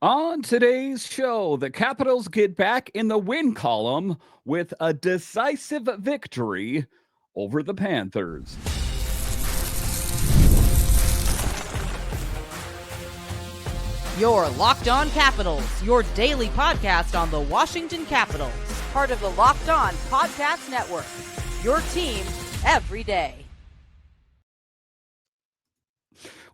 On today's show, the Capitals get back in the win column with a decisive victory over the Panthers. Your Locked On Capitals, your daily podcast on the Washington Capitals. Part of the Locked On Podcast Network. Your team every day.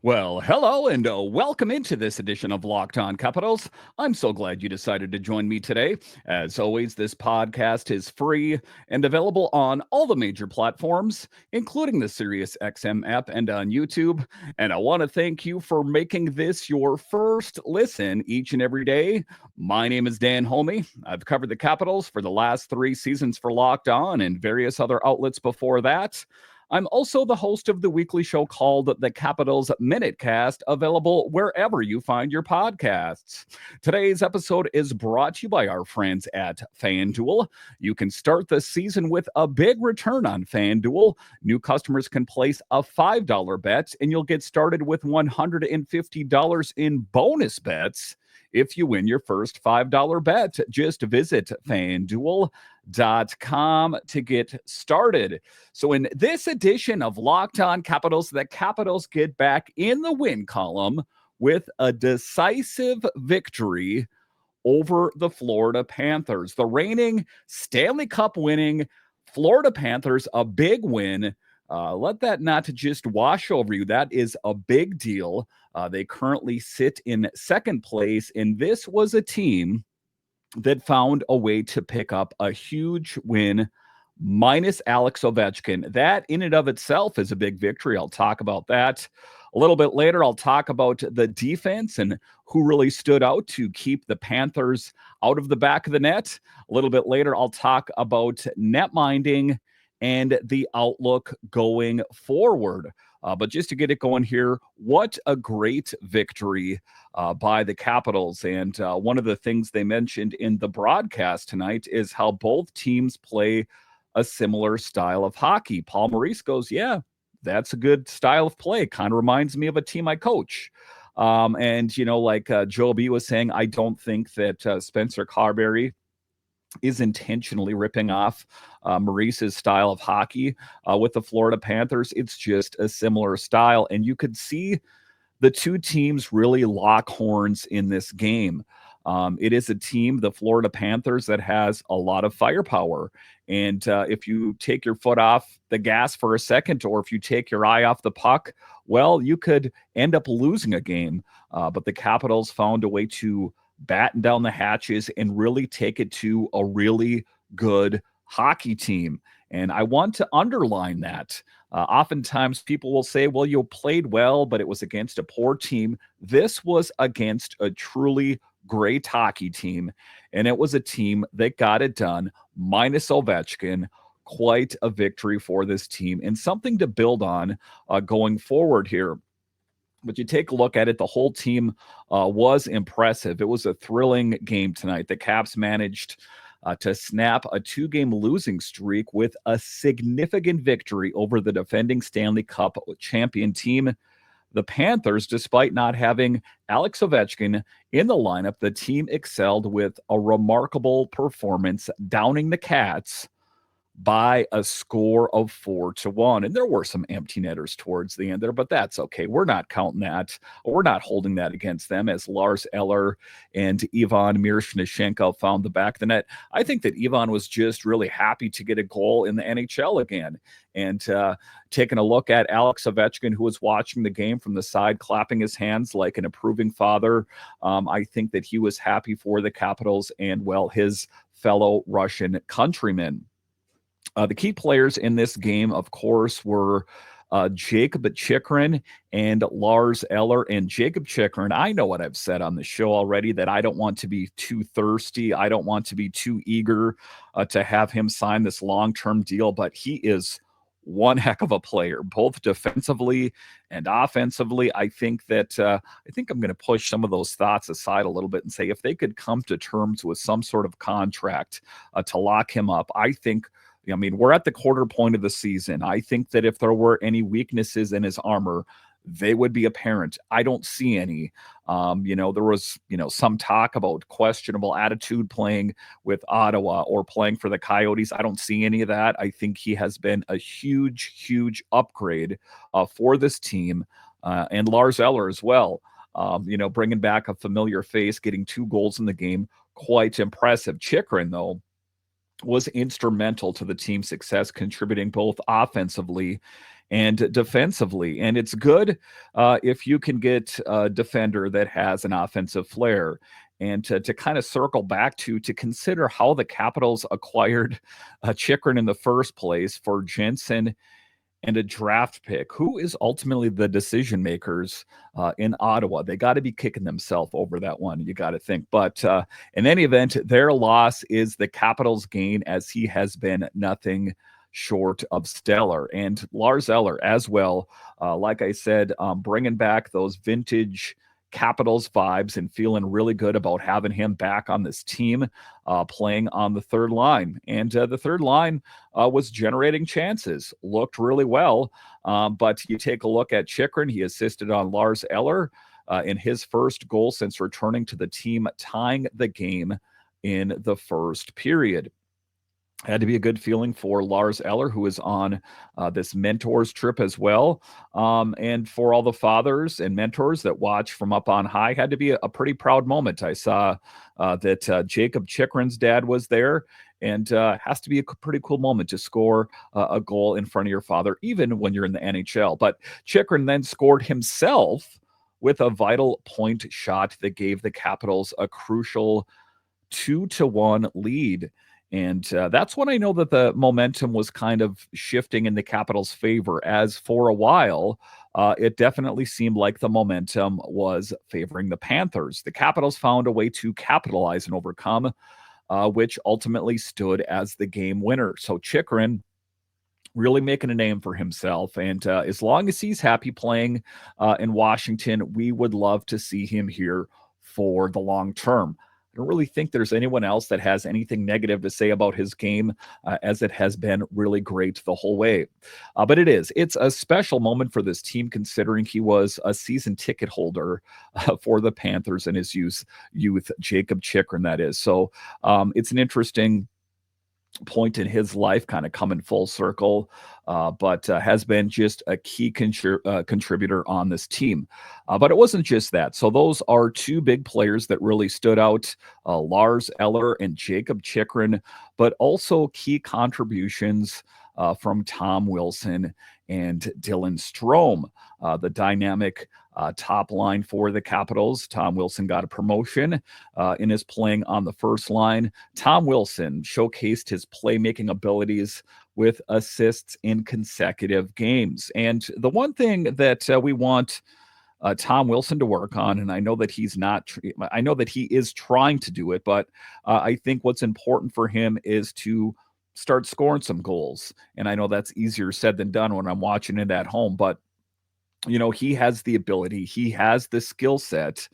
Well, hello and welcome into this edition of Locked On Capitals. I'm so glad you decided to join me today. As always, this podcast is free and available on all the major platforms, including the SiriusXM app and on YouTube. And I want to thank you for making this your first listen each and every day. My name is Dan Holme. I've covered the Capitals for the last 3 seasons for Locked On and various other outlets before that. I'm also the host of the weekly show called The Capitals Minute Cast, available wherever you find your podcasts. Today's episode is brought to you by our friends at FanDuel. You can start the season with a big return on FanDuel. New customers can place a $5 bet, and you'll get started with $150 in bonus bets if you win your first $5 bet. Just visit FanDuel.com to get started. So in this edition of Locked On Capitals, the Capitals get back in the win column with a decisive victory over the Florida Panthers. The reigning Stanley Cup winning Florida Panthers, a big win. Let that not just wash over you. That is a big deal. They currently sit in second place, and this was a team that found a way to pick up a huge win minus Alex Ovechkin. That in and of itself is a big victory. I'll talk about that a little bit later. I'll talk about the defense and who really stood out to keep the Panthers out of the back of the net. A little bit later, I'll talk about net minding and the outlook going forward. But just to get it going here, what a great victory by the Capitals. And one of the things they mentioned in the broadcast tonight is how both teams play a similar style of hockey. Paul Maurice goes, yeah, that's a good style of play. Kind of reminds me of a team I coach. And, you know, like Joe B was saying, I don't think that Spencer Carberry is intentionally ripping off Maurice's style of hockey with the Florida Panthers. It's just a similar style. And you could see the two teams really lock horns in this game. It is a team, the Florida Panthers, that has a lot of firepower. And if you take your foot off the gas for a second, or if you take your eye off the puck, well, you could end up losing a game. But the Capitals found a way to batten down the hatches and really take it to a really good hockey team. And I want to underline that. Oftentimes people will say, well, you played well, but it was against a poor team. This was against a truly great hockey team, and it was a team that got it done, minus Ovechkin. Quite a victory for this team and something to build on going forward here. But you take a look at it, the whole team was impressive. It was a thrilling game tonight. The Caps managed to snap a 2-game losing streak with a significant victory over the defending Stanley Cup champion team, the Panthers. Despite not having Alex Ovechkin in the lineup, the team excelled with a remarkable performance, downing the Cats by a score of 4-1. And there were some empty netters towards the end there, but that's okay. We're not counting that. We're not holding that against them, as Lars Eller and Ivan Miroshnichenko found the back of the net. I think that Ivan was just really happy to get a goal in the NHL again. And taking a look at Alex Ovechkin, who was watching the game from the side, clapping his hands like an approving father, I think that he was happy for the Capitals and, well, his fellow Russian countrymen. The key players in this game, of course, were Jakob Chychrun and Lars Eller. And Jakob Chychrun, I know what I've said on the show already, that I don't want to be too thirsty. I don't want to be too eager to have him sign this long-term deal, but he is one heck of a player, both defensively and offensively. I think that I'm going to push some of those thoughts aside a little bit and say if they could come to terms with some sort of contract to lock him up, I mean, we're at the quarter point of the season. I think that if there were any weaknesses in his armor, they would be apparent. I don't see any. There was, some talk about questionable attitude playing with Ottawa or playing for the Coyotes. I don't see any of that. I think he has been a huge, huge upgrade for this team, and Lars Eller as well. Bringing back a familiar face, getting 2 goals in the game, quite impressive. Chychrun, though, was instrumental to the team's success, contributing both offensively and defensively. And it's good if you can get a defender that has an offensive flair. And to kind of circle back to consider how the Capitals acquired Chychrun in the first place for Jensen and a draft pick. Who is ultimately the decision makers in Ottawa? They got to be kicking themselves over that one, you got to think. But in any event, their loss is the Capitals' gain, as he has been nothing short of stellar. And Lars Eller as well, like I said, bringing back those vintage Capitals vibes and feeling really good about having him back on this team, playing on the third line. And the third line was generating chances, looked really well. But you take a look at Chychrun, he assisted on Lars Eller in his first goal since returning to the team, tying the game in the first period. Had to be a good feeling for Lars Eller, who is on this mentors trip as well. And for all the fathers and mentors that watch from up on high, had to be a pretty proud moment. I saw that Jakob Chychrun's dad was there, and has to be a pretty cool moment to score a goal in front of your father, even when you're in the NHL. But Chychrun then scored himself with a vital point shot that gave the Capitals a crucial 2-1 lead. And that's when I know that the momentum was kind of shifting in the Capitals' favor, as for a while, it definitely seemed like the momentum was favoring the Panthers. The Capitals found a way to capitalize and overcome, which ultimately stood as the game winner. So Chychrun really making a name for himself. And as long as he's happy playing in Washington, we would love to see him here for the long term. I don't really think there's anyone else that has anything negative to say about his game, as it has been really great the whole way. But it's a special moment for this team, considering he was a season ticket holder for the Panthers in his youth, Jakob Chychrun, that is. So it's an interesting point in his life, kind of coming full circle, but has been just a key contributor on this team. But it wasn't just that. So those are 2 big players that really stood out, Lars Eller and Jakob Chychrun, but also key contributions from Tom Wilson and Dylan Strome, the dynamic top line for the Capitals. Tom Wilson got a promotion in his playing on the first line. Tom Wilson showcased his playmaking abilities with assists in consecutive games. And the one thing that we want Tom Wilson to work on, and I know that I know that he is trying to do it, but I think what's important for him is to start scoring some goals. And I know that's easier said than done when I'm watching it at home, but he has the ability, he has the skill set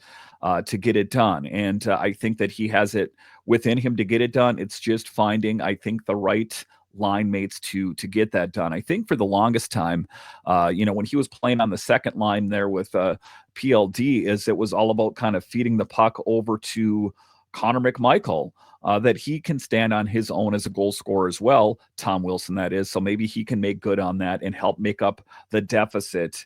to get it done. And I think that he has it within him to get it done. It's just finding, I think, the right line mates to get that done. I think for the longest time, when he was playing on the second line there with PLD, it was all about kind of feeding the puck over to Connor McMichael, that he can stand on his own as a goal scorer as well, Tom Wilson, that is. So maybe he can make good on that and help make up the deficit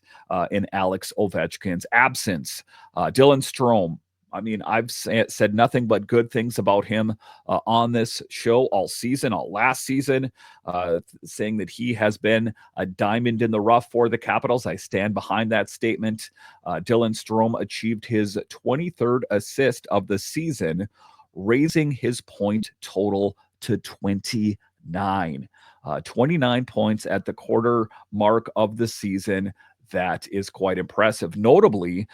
in Alex Ovechkin's absence. Dylan Strome, I mean, I've said nothing but good things about him on this show all last season, saying that he has been a diamond in the rough for the Capitals. I stand behind that statement. Dylan Strome achieved his 23rd assist of the season, raising his point total to 29. 29 points at the quarter mark of the season. That is quite impressive. Notably,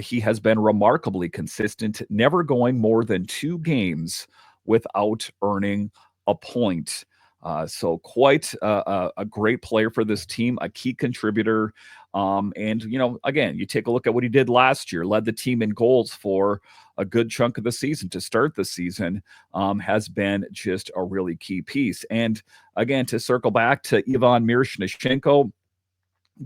he has been remarkably consistent, never going more than 2 games without earning a point. So quite a great player for this team, a key contributor. And, again, you take a look at what he did last year, led the team in goals for a good chunk of the season to start the season, has been just a really key piece. And again, to circle back to Ivan Miroshnichenko,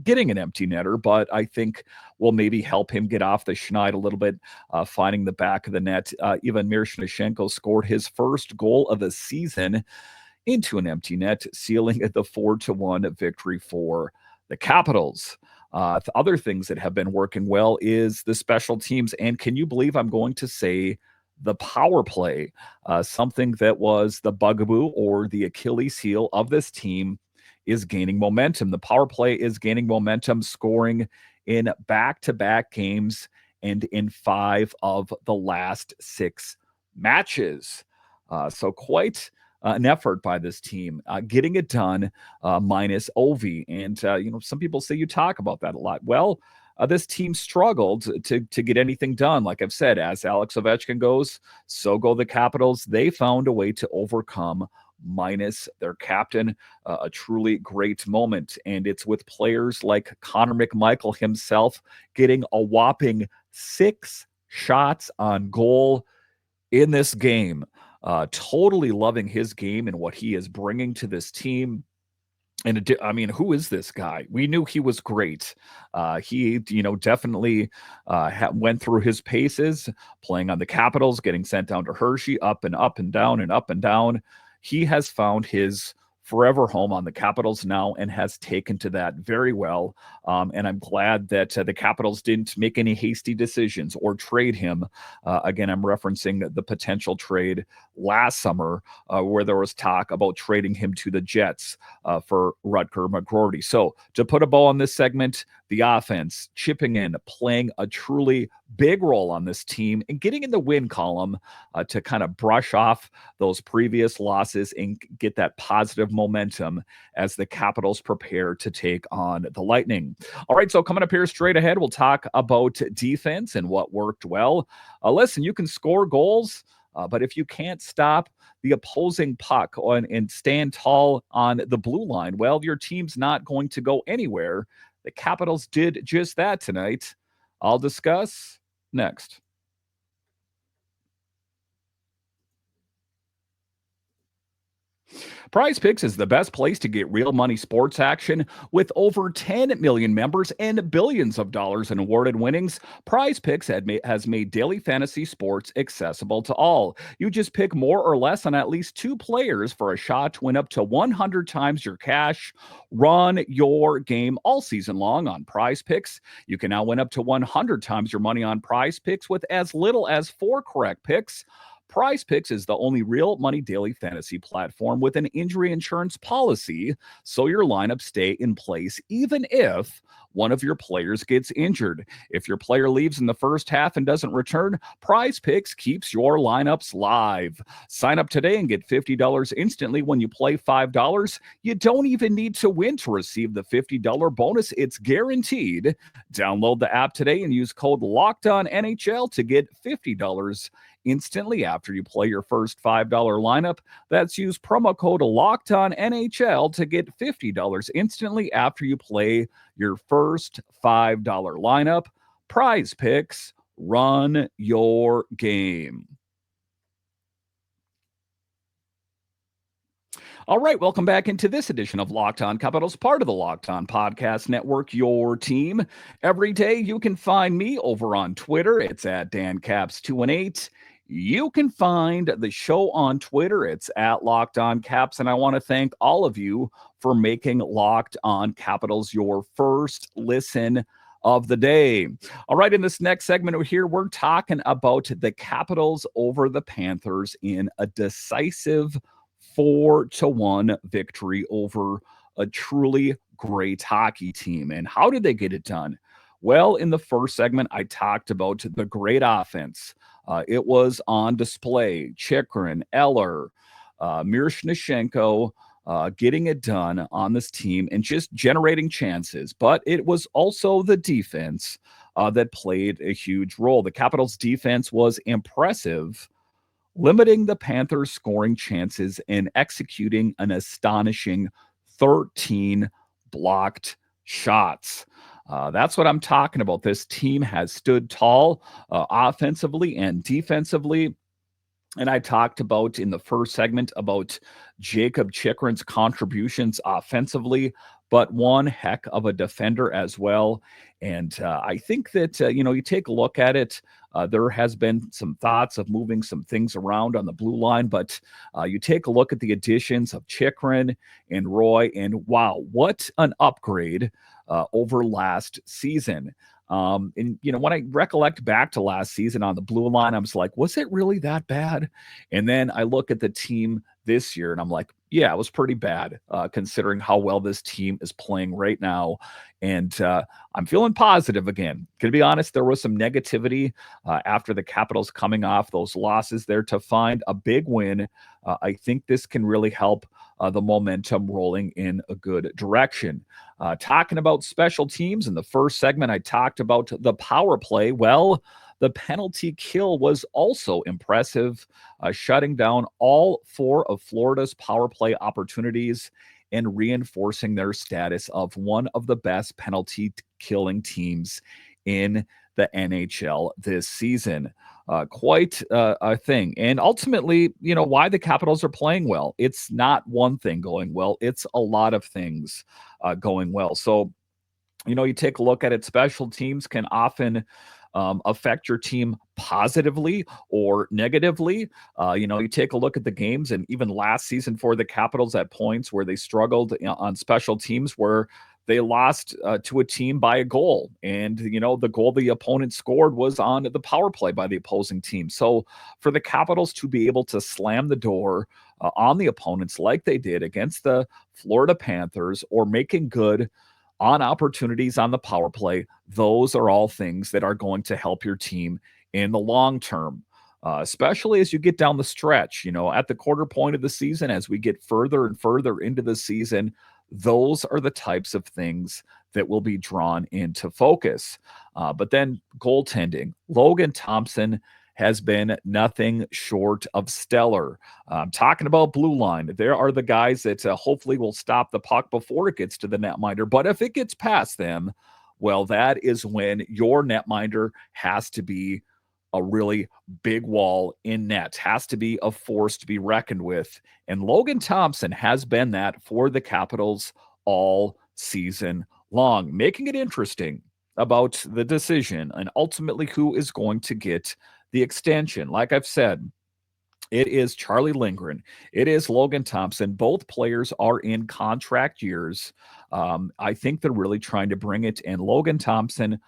getting an empty netter, but I think will maybe help him get off the schneid a little bit, finding the back of the net. Ivan Miroshnichenko scored his first goal of the season into an empty net, sealing the 4-1 victory for the Capitals. Other things that have been working well is the special teams. And can you believe I'm going to say the power play, something that was the bugaboo or the Achilles heel of this team is gaining momentum. The power play is gaining momentum, scoring in back-to-back games and in 5 of the last 6 matches. So quite an effort by this team, getting it done minus Ovi. And, some people say you talk about that a lot. Well, this team struggled to get anything done. Like I've said, as Alex Ovechkin goes, so go the Capitals. They found a way to overcome minus their captain, a truly great moment. And it's with players like Connor McMichael himself getting a whopping 6 shots on goal in this game. Totally loving his game and what he is bringing to this team. And who is this guy? We knew he was great. He, definitely went through his paces, playing on the Capitals, getting sent down to Hershey, up and up and down and up and down. He has found his forever home on the Capitals now and has taken to that very well. And I'm glad that the Capitals didn't make any hasty decisions or trade him. Again, I'm referencing the potential trade last summer where there was talk about trading him to the Jets for Rutger McGroarty. So to put a bow on this segment, the offense chipping in, playing a truly big role on this team and getting in the win column to kind of brush off those previous losses and get that positive momentum as the Capitals prepare to take on the Lightning. All right, so coming up here straight ahead, we'll talk about defense and what worked well. Listen, you can score goals, but if you can't stop the opposing puck and stand tall on the blue line, well, your team's not going to go anywhere. The Capitals did just that tonight. I'll discuss next. Prize Picks is the best place to get real money sports action. With over 10 million members and billions of dollars in awarded winnings, Prize Picks has made daily fantasy sports accessible to all. You just pick more or less on at least 2 players for a shot to win up to 100 times your cash. Run your game all season long on Prize Picks. You can now win up to 100 times your money on Prize Picks with as little as 4 correct picks. Prize Picks is the only real money daily fantasy platform with an injury insurance policy, so your lineups stay in place even if one of your players gets injured. If your player leaves in the first half and doesn't return, Prize Picks keeps your lineups live. Sign up today and get $50 instantly when you play $5. You don't even need to win to receive the $50 bonus. It's guaranteed. Download the app today and use code LOCKEDONNHL to get $50 instantly after you play your first $5 lineup. That's use promo code LOCKEDONNHL to get $50 instantly after you play your first $5 lineup. Prize Picks, run your game. All right, welcome back into this edition of Locked On Capitals, part of the Locked On Podcast Network, your team. Every day you can find me over on Twitter. It's at DanCaps218. You can find the show on Twitter. It's at Locked On Caps. And I want to thank all of you for making Locked On Capitals your first listen of the day. All right, in this next segment here, we're talking about the Capitals over the Panthers in a decisive 4-1 victory over a truly great hockey team. And how did they get it done? Well, in the first segment, I talked about the great offense. It was on display. Chychrun, Eller, Miroshnichenko getting it done on this team and just generating chances. But it was also the defense that played a huge role. The Capitals' defense was impressive, limiting the Panthers' scoring chances and executing an astonishing 13 blocked shots. That's what I'm talking about. This team has stood tall offensively and defensively. And I talked about in the first segment about Jakob Chychrun's contributions offensively, but one heck of a defender as well. And I think that, you take a look at it. There has been some thoughts of moving some things around on the blue line, but you take a look at the additions of Chychrun and Roy, and wow, what an upgrade over last season. And when I recollect back to last season on the blue line, I was like, was it really that bad? And then I look at the team this year and I'm like, yeah, it was pretty bad considering how well this team is playing right now. And I'm feeling positive again. Gonna be honest, there was some negativity after the Capitals coming off those losses there. To find a big win, I think this can really help the momentum rolling in a good direction. Talking about special teams, in the first segment, I talked about the power play. Well, the penalty kill was also impressive, shutting down all 4 of Florida's power play opportunities and reinforcing their status of one of the best penalty killing teams in the NHL this season. Quite a thing. And ultimately, why the Capitals are playing well. It's not one thing going well, it's a lot of things going well. So, you take a look at it, special teams can often affect your team positively or negatively. You take a look at the games, and even last season for the Capitals at points where they struggled on special teams, where they lost to a team by a goal. And, the goal the opponent scored was on the power play by the opposing team. So for the Capitals to be able to slam the door on the opponents like they did against the Florida Panthers, or making good on opportunities on the power play, those are all things that are going to help your team in the long term, especially as you get down the stretch, at the quarter point of the season, as we get further and further into the season. Those are the types of things that will be drawn into focus. But then goaltending, Logan Thompson has been nothing short of stellar. Talking about blue line, there are the guys that hopefully will stop the puck before it gets to the netminder. But if it gets past them, well, that is when your netminder has to be a really big wall in net, has to be a force to be reckoned with. And Logan Thompson has been that for the Capitals all season long, making it interesting about the decision and ultimately who is going to get the extension. Like I've said, it is Charlie Lindgren. It is Logan Thompson. Both players are in contract years. I think they're really trying to bring it. And Logan Thompson,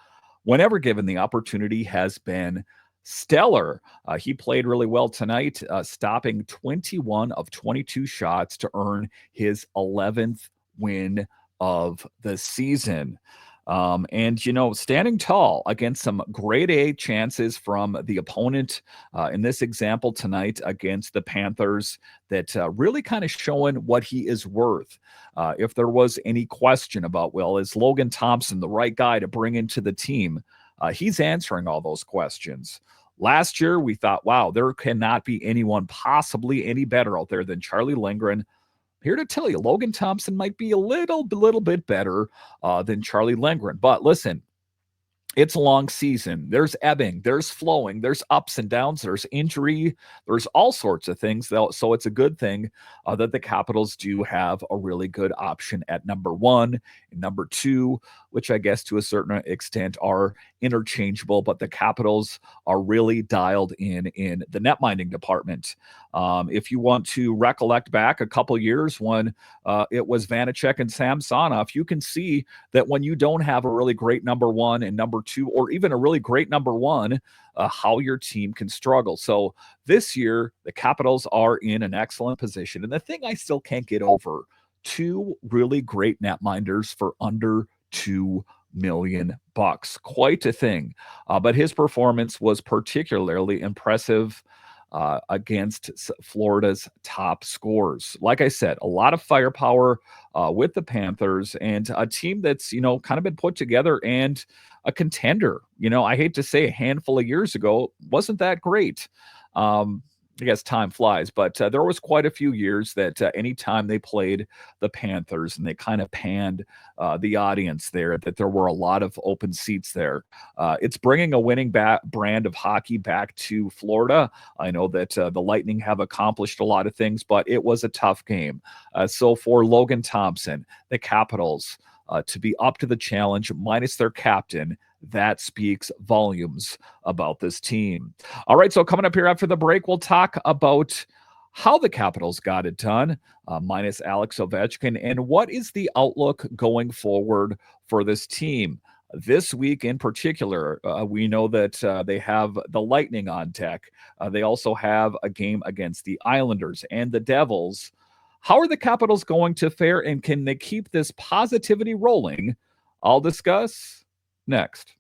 whenever given the opportunity, has been stellar. He played really well tonight, stopping 21 of 22 shots to earn his 11th win of the season. And, standing tall against some grade A chances from the opponent in this example tonight against the Panthers, that really kind of showing what he is worth. If there was any question about, well, is Logan Thompson the right guy to bring into the team? He's answering all those questions. Last year, we thought, wow, there cannot be anyone possibly any better out there than Charlie Lindgren. Here to tell you, Logan Thompson might be a little bit better than Charlie Lindgren. But listen, it's a long season. There's ebbing, there's flowing, there's ups and downs, there's injury, there's all sorts of things. So it's a good thing that the Capitals do have a really good option at number 1 and number 2, which I guess to a certain extent are interchangeable, but the Capitals are really dialed in the netminding department. If you want to recollect back a couple years when it was Vanacek and Samsonov, you can see that when you don't have a really great number 1 and number 2, or even a really great number 1, how your team can struggle. So this year, the Capitals are in an excellent position. And the thing I still can't get over, 2 really great netminders for under $2 million. Quite a thing. But his performance was particularly impressive against Florida's top scorers. Like I said, a lot of firepower with the Panthers, and a team that's, kind of been put together, and a contender. I hate to say, a handful of years ago wasn't that great. I guess time flies, but there was quite a few years that anytime they played the Panthers and they kind of panned the audience there, that there were a lot of open seats there. It's bringing a winning brand of hockey back to Florida. I know that the Lightning have accomplished a lot of things, but it was a tough game. So for Logan Thompson, the Capitals, to be up to the challenge minus their captain, that speaks volumes about this team. All right, so coming up here after the break, we'll talk about how the Capitals got it done, minus Alex Ovechkin, and what is the outlook going forward for this team. This week in particular, we know that they have the Lightning on deck. They also have a game against the Islanders and the Devils. How are the Capitals going to fare, and can they keep this positivity rolling? I'll discuss next.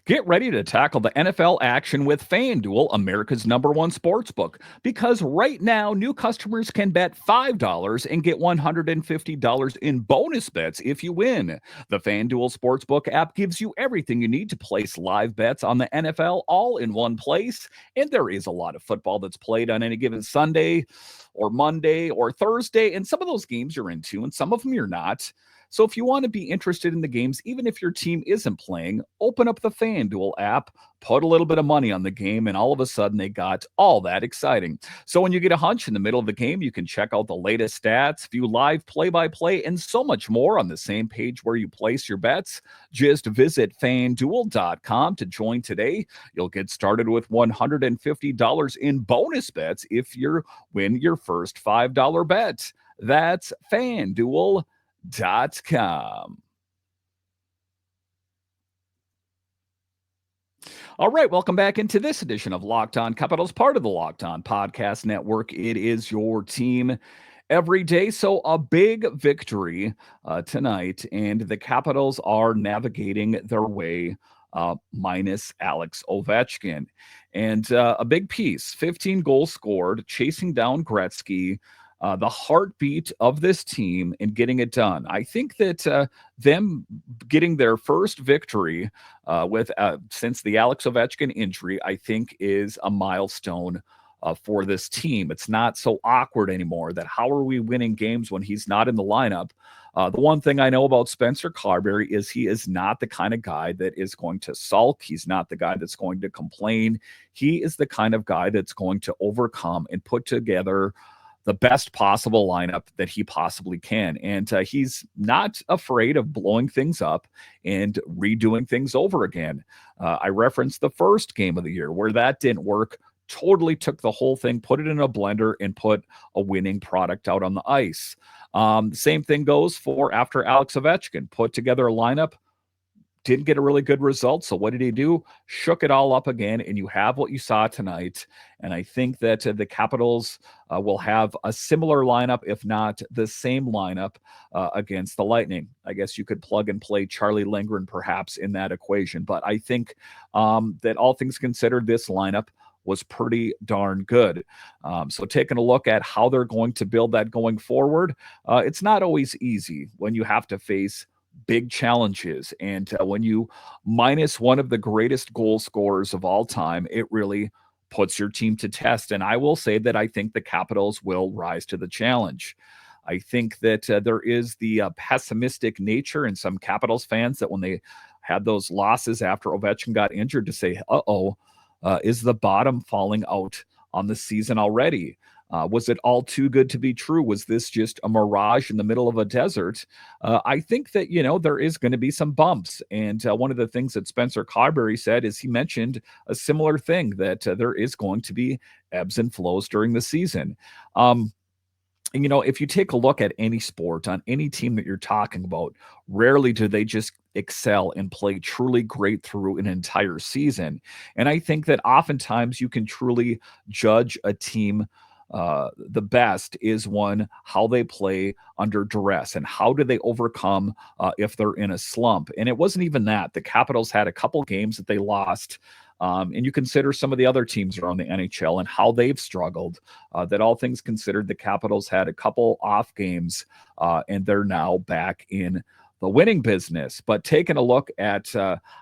Get ready to tackle the NFL action with FanDuel, America's #1 sportsbook, because right now new customers can bet $5 and get $150 in bonus bets if you win. The FanDuel Sportsbook app gives you everything you need to place live bets on the NFL all in one place, and there is a lot of football that's played on any given Sunday or Monday or Thursday, and some of those games you're into and some of them you're not. So if you want to be interested in the games, even if your team isn't playing, open up the FanDuel app, put a little bit of money on the game, and all of a sudden they got all that exciting. So when you get a hunch in the middle of the game, you can check out the latest stats, view live play-by-play, and so much more on the same page where you place your bets. Just visit FanDuel.com to join today. You'll get started with $150 in bonus bets if you win your first $5 bet. That's FanDuel.com. All right, welcome back into this edition of Locked On Capitals, part of the Locked On Podcast Network. It is your team every day. So a big victory tonight, and the Capitals are navigating their way minus Alex Ovechkin. And a big piece, 15 goals scored, chasing down Gretzky, the heartbeat of this team and getting it done. I think that them getting their first victory with since the Alex Ovechkin injury, I think is a milestone for this team. It's not so awkward anymore that how are we winning games when he's not in the lineup? The one thing I know about Spencer Carberry is he is not the kind of guy that is going to sulk. He's not the guy that's going to complain. He is the kind of guy that's going to overcome and put together the best possible lineup that he possibly can. And he's not afraid of blowing things up and redoing things over again. I referenced the first game of the year where that didn't work. Totally took the whole thing, put it in a blender, and put a winning product out on the ice. Same thing goes for after Alex Ovechkin put together a lineup, didn't get a really good result. So what did he do? Shook it all up again, and you have what you saw tonight. And I think that the Capitals will have a similar lineup, if not the same lineup, against the Lightning. I guess you could plug and play Charlie Lindgren perhaps in that equation. But I think that all things considered, this lineup was pretty darn good. So taking a look at how they're going to build that going forward, it's not always easy when you have to face big challenges. And when you minus one of the greatest goal scorers of all time, it really puts your team to test. And I will say that I think the Capitals will rise to the challenge. I think that there is the pessimistic nature in some Capitals fans that when they had those losses after Ovechkin got injured to say, is the bottom falling out on the season already? Was it all too good to be true? Was this just a mirage in the middle of a desert? I think that, there is going to be some bumps. And one of the things that Spencer Carberry said is he mentioned a similar thing, that there is going to be ebbs and flows during the season. If you take a look at any sport on any team that you're talking about, rarely do they just excel and play truly great through an entire season. And I think that oftentimes you can truly judge a team the best is how they play under duress and how do they overcome if they're in a slump. And it wasn't even that. The Capitals had a couple games that they lost. And you consider some of the other teams around the NHL and how they've struggled, that all things considered, the Capitals had a couple off games and they're now back in the winning business. But taking a look at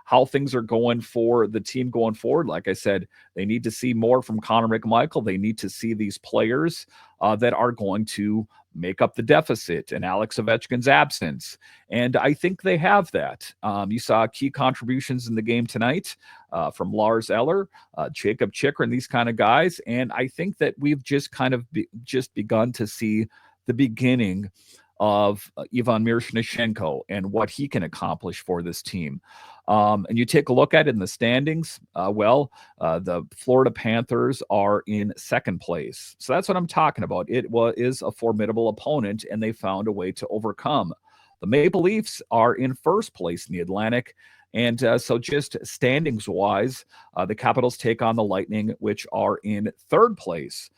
how things are going for the team going forward, like I said, they need to see more from Connor McMichael. They need to see these players that are going to make up the deficit in Alex Ovechkin's absence. And I think they have that. You saw key contributions in the game tonight from Lars Eller, Jakob Chychrun, these kind of guys. And I think that we've just kind of just begun to see the beginning of Ivan Miroshnichenko and what he can accomplish for this team. And you take a look at it in the standings. The Florida Panthers are in second place. So that's what I'm talking about. It is a formidable opponent, and they found a way to overcome. The Maple Leafs are in first place in the Atlantic. And so just standings-wise, the Capitals take on the Lightning, which are in third place.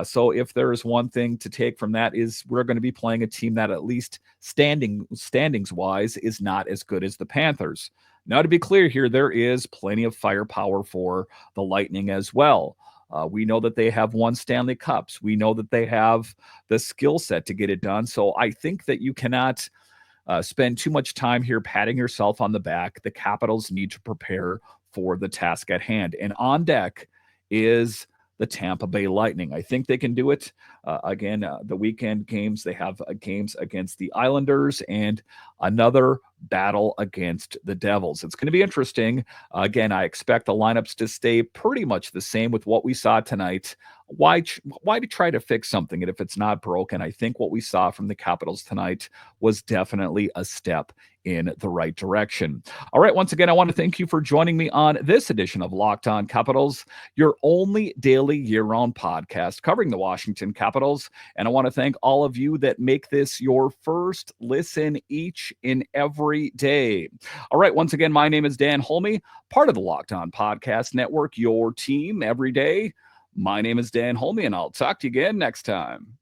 So if there is one thing to take from that is we're going to be playing a team that at least standings-wise is not as good as the Panthers. Now, to be clear here, there is plenty of firepower for the Lightning as well. We know that they have won Stanley Cups. We know that they have the skill set to get it done. So I think that you cannot spend too much time here patting yourself on the back. The Capitals need to prepare for the task at hand. And on deck is the Tampa Bay Lightning. I think they can do it. The weekend games, they have games against the Islanders and another battle against the Devils. It's going to be interesting. Again, I expect the lineups to stay pretty much the same with what we saw tonight. Why try to fix something if it's not broken? I think what we saw from the Capitals tonight was definitely a step in the right direction. All right, once again, I want to thank you for joining me on this edition of Locked On Capitals, your only daily year-round podcast covering the Washington Capitals. And I want to thank all of you that make this your first listen each and every day. All right, once again, my name is Dan Holme, part of the Locked On Podcast Network, your team every day. My name is Dan Holme, and I'll talk to you again next time.